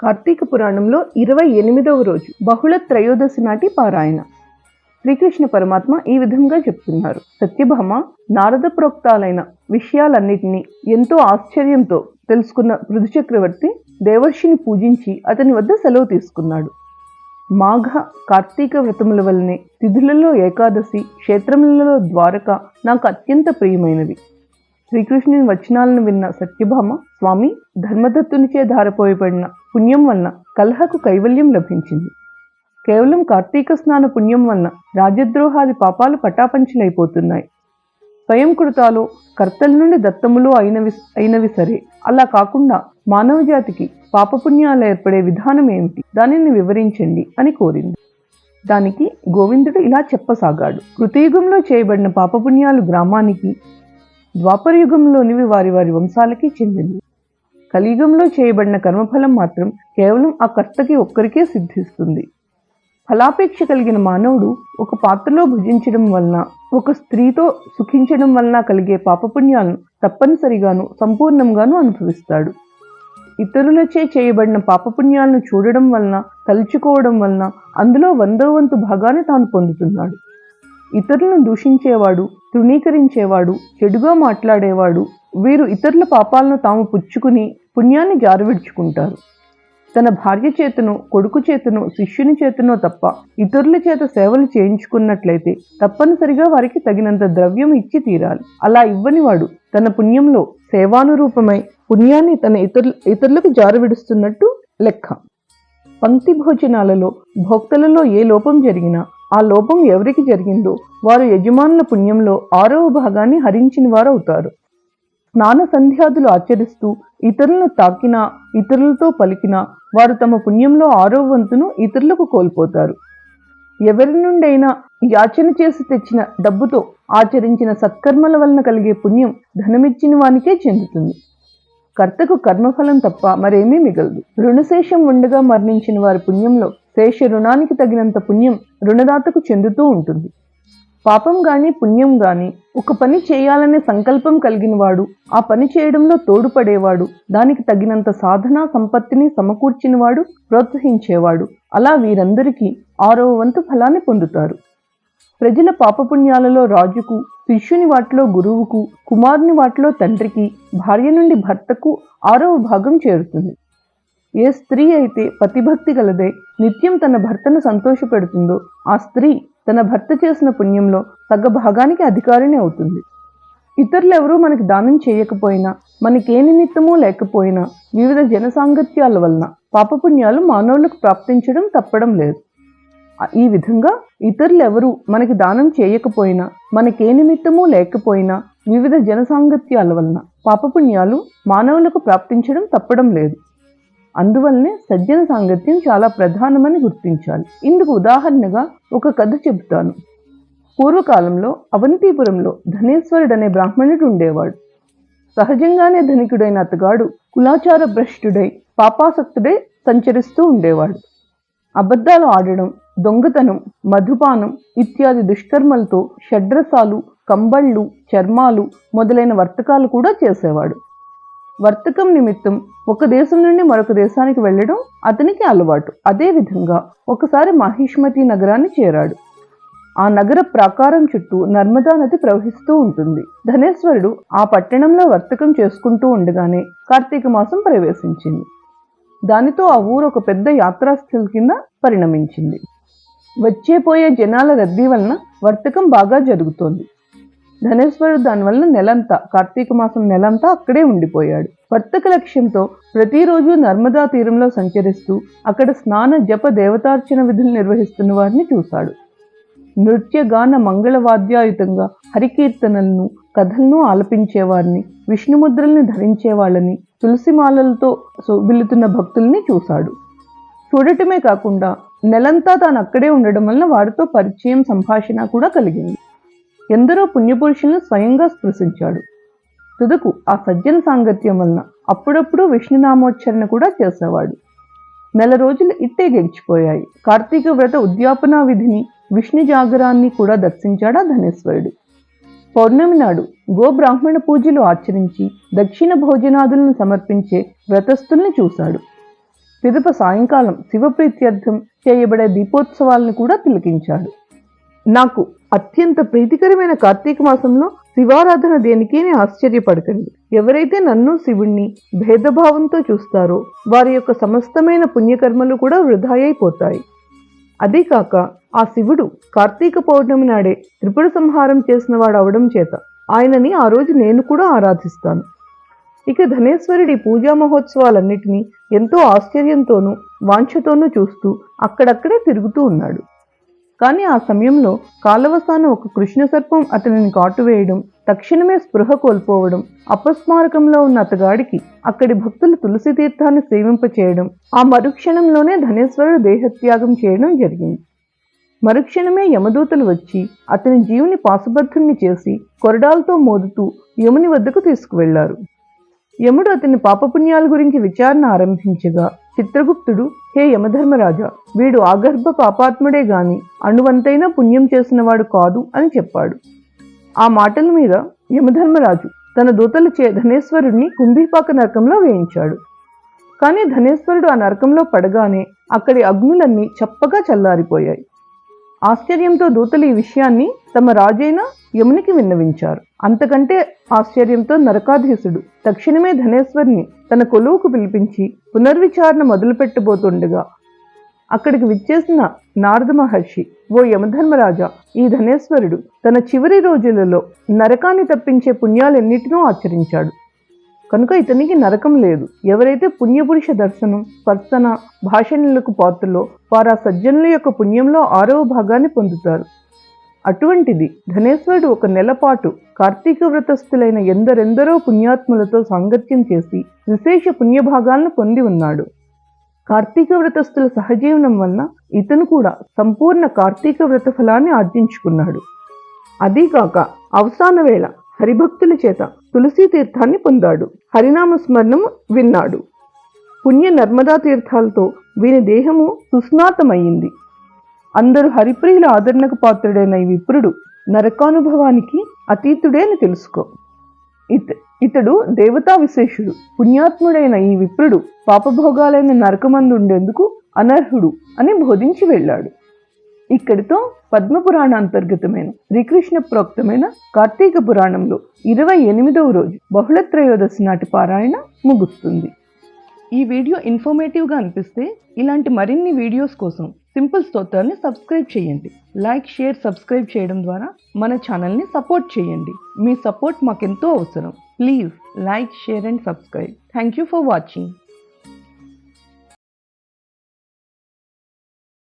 కార్తీక పురాణంలో 28వ రోజు బహుళ త్రయోదశి నాటి పారాయణ. శ్రీకృష్ణ పరమాత్మ ఈ విధంగా చెప్తున్నారు. సత్యభామ నారద ప్రోక్తాలైన విషయాలన్నిటినీ ఎంతో ఆశ్చర్యంతో తెలుసుకున్న పృథు చక్రవర్తి దేవర్షిని పూజించి అతని వద్ద సెలవు తీసుకున్నాడు. మాఘ కార్తీక వ్రతముల వల్లనే తిథులలో ఏకాదశి, క్షేత్రములలో ద్వారక నాకు అత్యంత ప్రియమైనవి. శ్రీకృష్ణుని వచనాలను విన్న సత్యభామ, స్వామి, ధర్మదత్తునిచే ధారపోయబడిన పుణ్యం వలన కలహకు కైవల్యం లభించింది. కేవలం కార్తీక స్నాన పుణ్యం వలన రాజద్రోహాది పాపాలు పటాపంచలైపోతున్నాయి. స్వయం కృతాలో కర్తల నుండి దత్తములో అయినవి సరే, అలా కాకుండా మానవ జాతికి పాపపుణ్యాలు ఏర్పడే విధానం ఏమిటి, దానిని వివరించండి అని కోరింది. దానికి గోవిందుడు ఇలా చెప్పసాగాడు. కృతయుగంలో చేయబడిన పాపపుణ్యాలు గ్రామానికి, ద్వాపర యుగంలోనివి వారి వారి వంశాలకి చెందింది. కలియుగంలో చేయబడిన కర్మఫలం మాత్రం కేవలం ఆ కర్తకి ఒక్కరికే సిద్ధిస్తుంది. ఫలాపేక్ష కలిగిన మానవుడు ఒక పాత్రలో భుజించడం వలన, ఒక స్త్రీతో సుఖించడం వలన కలిగే పాపపుణ్యాలను తప్పనిసరిగాను సంపూర్ణంగాను అనుభవిస్తాడు. ఇతరులచే చేయబడిన పాపపుణ్యాలను చూడడం వలన, తలుచుకోవడం వలన అందులో 100వ వంతు భాగాన్ని తాను పొందుతున్నాడు. ఇతరులను దూషించేవాడు, తృణీకరించేవాడు, చెడుగా మాట్లాడేవాడు, వీరు ఇతరుల పాపాలను తాము పుచ్చుకుని పుణ్యాన్ని జారవిడుచుకుంటారు. తన భార్య చేతను, కొడుకు చేతను, శిష్యుని చేతనో తప్ప ఇతరుల చేత సేవలు చేయించుకున్నట్లయితే తప్పనిసరిగా వారికి తగినంత ద్రవ్యం ఇచ్చి తీరాలి. అలా ఇవ్వని వాడు తన పుణ్యంలో సేవానురూపమై పుణ్యాన్ని తన ఇతరులకు జారవిడుస్తున్నట్టు లెక్క. పంక్తి భోజనాలలో భోక్తలలో ఏ లోపం జరిగినా ఆ లోపం ఎవరికి జరిగిందో వారు యజమానుల పుణ్యంలో 6వ భాగాన్ని హరించిన వారు అవుతారు. స్నాన సంధ్యాదులు ఆచరిస్తూ ఇతరులను తాకినా, ఇతరులతో పలికినా వారు తమ పుణ్యంలో 6వ వంతును ఇతరులకు కోల్పోతారు. ఎవరి నుండైనా యాచన చేసి తెచ్చిన డబ్బుతో ఆచరించిన సత్కర్మల వలన కలిగే పుణ్యం ధనమిచ్చిన వానికే చెందుతుంది. కర్తకు కర్మఫలం తప్ప మరేమీ మిగలదు. రుణశేషం ఉండగా మరణించిన వారి పుణ్యంలో శేష రుణానికి తగినంత పుణ్యం రుణదాతకు చెందుతూ ఉంటుంది. పాపం గాని పుణ్యం గాని ఒక పని చేయాలనే సంకల్పం కలిగిన వాడు, ఆ పని చేయడంలో తోడుపడేవాడు, దానికి తగినంత సాధన సంపత్తిని సమకూర్చినవాడు, ప్రోత్సహించేవాడు, అలా వీరందరికీ 6వ వంతు ఫలాన్ని పొందుతారు. ప్రజల పాపపుణ్యాలలో రాజుకు, శిష్యుని వాటిలో గురువుకు, కుమారుని వాటిలో తండ్రికి, భార్య నుండి భర్తకు 6వ భాగం చేరుతుంది. ఏ స్త్రీ అయితే పతిభక్తి గలదై నిత్యం తన భర్తను సంతోషపెడుతుందో ఆ స్త్రీ తన భర్త చేసిన పుణ్యంలో సగభాగానికి అధికారిని అవుతుంది. ఇతరులెవరూ మనకి దానం చేయకపోయినా, మనకే నిమిత్తమూ లేకపోయినా వివిధ జనసాంగత్యాల వలన పాపపుణ్యాలు మానవులకు ప్రాప్తించడం తప్పడం లేదు. ఈ విధంగా ఇతరులెవరూ మనకి దానం చేయకపోయినా, మనకే నిమిత్తమూ లేకపోయినా వివిధ జనసాంగత్యాల వలన పాపపుణ్యాలు మానవులకు ప్రాప్తించడం తప్పడం లేదు. అందువల్లనే సజ్జన సాంగత్యం చాలా ప్రధానమని గుర్తించాలి. ఇందుకు ఉదాహరణగా ఒక కథ చెబుతాను. పూర్వకాలంలో అవంతిపురంలో ధనేశ్వరుడనే బ్రాహ్మణుడు ఉండేవాడు. సహజంగానే ధనికుడైన అతగాడు కులాచార భ్రష్టుడై, పాపాసక్తుడై సంచరిస్తూ ఉండేవాడు. అబద్ధాలు ఆడడం, దొంగతనం, మధుపానం ఇత్యాది దుష్కర్మలతో షడ్రసాలు, కంబళ్ళు, చర్మాలు మొదలైన వర్తకాలు కూడా చేసేవాడు. వర్తకం నిమిత్తం ఒక దేశం నుండి మరొక దేశానికి వెళ్ళడం అతనికి అలవాటు. అదేవిధంగా ఒకసారి మహిష్మతి నగరాన్ని చేరాడు. ఆ నగర ప్రాకారం చుట్టూ నర్మదా నది ప్రవహిస్తూ ఉంటుంది. ధనేశ్వరుడు ఆ పట్టణంలో వర్తకం చేసుకుంటూ ఉండగానే కార్తీక మాసం ప్రవేశించింది. దానితో ఆ ఊరు ఒక పెద్ద యాత్రాస్థలి కింద పరిణమించింది. వచ్చేపోయే జనాల రద్దీ వలన వర్తకం బాగా జరుగుతోంది. ధనేశ్వరుడు దానివల్ల నెలంతా, కార్తీక మాసం నెలంతా అక్కడే ఉండిపోయాడు. వర్తక లక్ష్యంతో ప్రతిరోజు నర్మదా తీరంలో సంచరిస్తూ అక్కడ స్నాన, జప, దేవతార్చన విధులు నిర్వహిస్తున్న వారిని చూశాడు. నృత్య, గాన, మంగళవాద్యాయుతంగా హరికీర్తనలను, కథలను ఆలపించేవారిని, విష్ణుముద్రల్ని ధరించే వాళ్ళని, తులసిమాలలతో శోభిల్లుతున్న భక్తుల్ని చూశాడు. చూడటమే కాకుండా నెలంతా తాను అక్కడే ఉండడం వల్ల వారితో పరిచయం, సంభాషణ కూడా కలిగింది. ఎందరో పుణ్యపురుషులను స్వయంగా స్పృశించాడు. తుదకు ఆ సజ్జన సాంగత్యం వలన అప్పుడప్పుడు విష్ణునామోచ్చరణ కూడా చేసేవాడు. 4 రోజులు ఇట్టే గడిచిపోయాయి. కార్తీక వ్రత ఉద్యాపనా విధిని, విష్ణు జాగరాన్ని కూడా దర్శించాడా ధనేశ్వరుడు. పౌర్ణమి నాడు గోబ్రాహ్మణ పూజలు ఆచరించి దక్షిణ భోజనాదులను సమర్పించే వ్రతస్థుల్ని చూశాడు. పిదప సాయంకాలం శివప్రీత్యర్థం చేయబడే దీపోత్సవాలను కూడా తిలకించాడు. నాకు అత్యంత ప్రీతికరమైన కార్తీక మాసంలో శివారాధన దేనికి అని ఆశ్చర్యపడకండి. ఎవరైతే నన్ను శివుణ్ణి భేదభావంతో చూస్తారో వారి యొక్క సమస్తమైన పుణ్యకర్మలు కూడా వృధా అయిపోతాయి. అదే కాక ఆ శివుడు కార్తీక పౌర్ణమి నాడే త్రిపుర సంహారం చేసిన వాడు అవడం చేత ఆయనని ఆ రోజు నేను కూడా ఆరాధిస్తాను. ఇక ధనేశ్వరుడి పూజా మహోత్సవాలన్నిటినీ ఎంతో ఆశ్చర్యంతోనూ వాంఛతోనూ చూస్తూ అక్కడక్కడే తిరుగుతూ ఉన్నాడు. కానీ ఆ సమయంలో కాలవసాన ఒక కృష్ణ సర్పం అతనిని కాటువేయడం, తక్షణమే స్పృహ కోల్పోవడం, అపస్మారకంలో ఉన్న అతగాడికి అక్కడి భక్తులు తులసి తీర్థాన్ని సేవింపచేయడం, ఆ మరుక్షణంలోనే ధనేశ్వరుడు దేహత్యాగం చేయడం జరిగింది. మరుక్షణమే యమదూతలు వచ్చి అతని జీవుని పాశుబద్ధుణ్ణి చేసి కొరడాలతో మోదుతూ యముని వద్దకు తీసుకువెళ్లారు. యముడు అతని పాపపుణ్యాల గురించి విచారణ ఆరంభించగా చిత్రగుప్తుడు, హే యమధర్మరాజా, వీడు ఆగర్భ పాపాత్ముడే గాని అణువంతైనా పుణ్యం చేసినవాడు కాదు అని చెప్పాడు. ఆ మాటల మీద యమధర్మరాజు తన దూతలచే ధనేశ్వరుడిని కుంభీపాక నరకంలో వేయించాడు. కానీ ధనేశ్వరుడు ఆ నరకంలో పడగానే అక్కడి అగ్నులన్నీ చప్పగా చల్లారిపోయాయి. ఆశ్చర్యంతో దూతలు ఈ విషయాన్ని తమ రాజైన యమునికి విన్నవించారు. అంతకంటే ఆశ్చర్యంతో నరకాధీశుడు తక్షణమే ధనేశ్వరుని తన కొలువుకు పిలిపించి పునర్విచారణ మొదలుపెట్టబోతుండగా అక్కడికి విచ్చేసిన నారద మహర్షి, ఓ యమధర్మరాజా, ఈ ధనేశ్వరుడు తన చివరి రోజులలో నరకాన్ని తప్పించే పుణ్యాలెన్నిటినో ఆచరించాడు కనుక ఇతనికి నరకం లేదు. ఎవరైతే పుణ్యపురుష దర్శనం, స్పర్శన, భాషణలకు పాత్రలో వారు ఆ సజ్జనుల యొక్క పుణ్యంలో 6వ భాగాన్ని పొందుతారు. అటువంటిది ధనేశ్వరుడు 1 నెల పాటు కార్తీక వ్రతస్థులైన ఎందరెందరో పుణ్యాత్ములతో సాంగత్యం చేసి విశేష పుణ్యభాగాలను పొంది ఉన్నాడు. కార్తీక వ్రతస్థుల సహజీవనం వలన ఇతను కూడా సంపూర్ణ కార్తీక వ్రత ఫలాన్ని ఆర్జించుకున్నాడు. అదీకాక అవసాన వేళ హరిభక్తుల చేత తులసీ తీర్థాన్ని పొందాడు. హరినామ స్మరణం విన్నాడు. పుణ్య నర్మదా తీర్థాలతో వీని దేహము సుస్నాతమయ్యింది. అందరూ హరిప్రియుల ఆదరణకు పాత్రుడైన ఈ విప్రుడు నరకానుభవానికి అతీతుడే అని తెలుసుకో. ఇతడు దేవతా విశేషుడు. పుణ్యాత్ముడైన ఈ విప్రుడు పాపభోగాలైన నరకమందుండేందుకు అనర్హుడు అని బోధించి వెళ్ళాడు. ఇక్కడితో పద్మపురాణ అంతర్గతమైన శ్రీకృష్ణ ప్రోక్తమైన కార్తీక పురాణంలో 28వ రోజు బహుళ త్రయోదశి నాటి పారాయణ ముగుస్తుంది. ఈ వీడియో ఇన్ఫర్మేటివ్గా అనిపిస్తే ఇలాంటి మరిన్ని వీడియోస్ కోసం సింపుల్ స్తోత్రాన్ని సబ్స్క్రైబ్ చేయండి. లైక్, షేర్, సబ్స్క్రైబ్ చేయడం ద్వారా మన ఛానల్ని సపోర్ట్ చేయండి. మీ సపోర్ట్ మాకెంతో అవసరం. Please like, share and subscribe. Thank you for watching.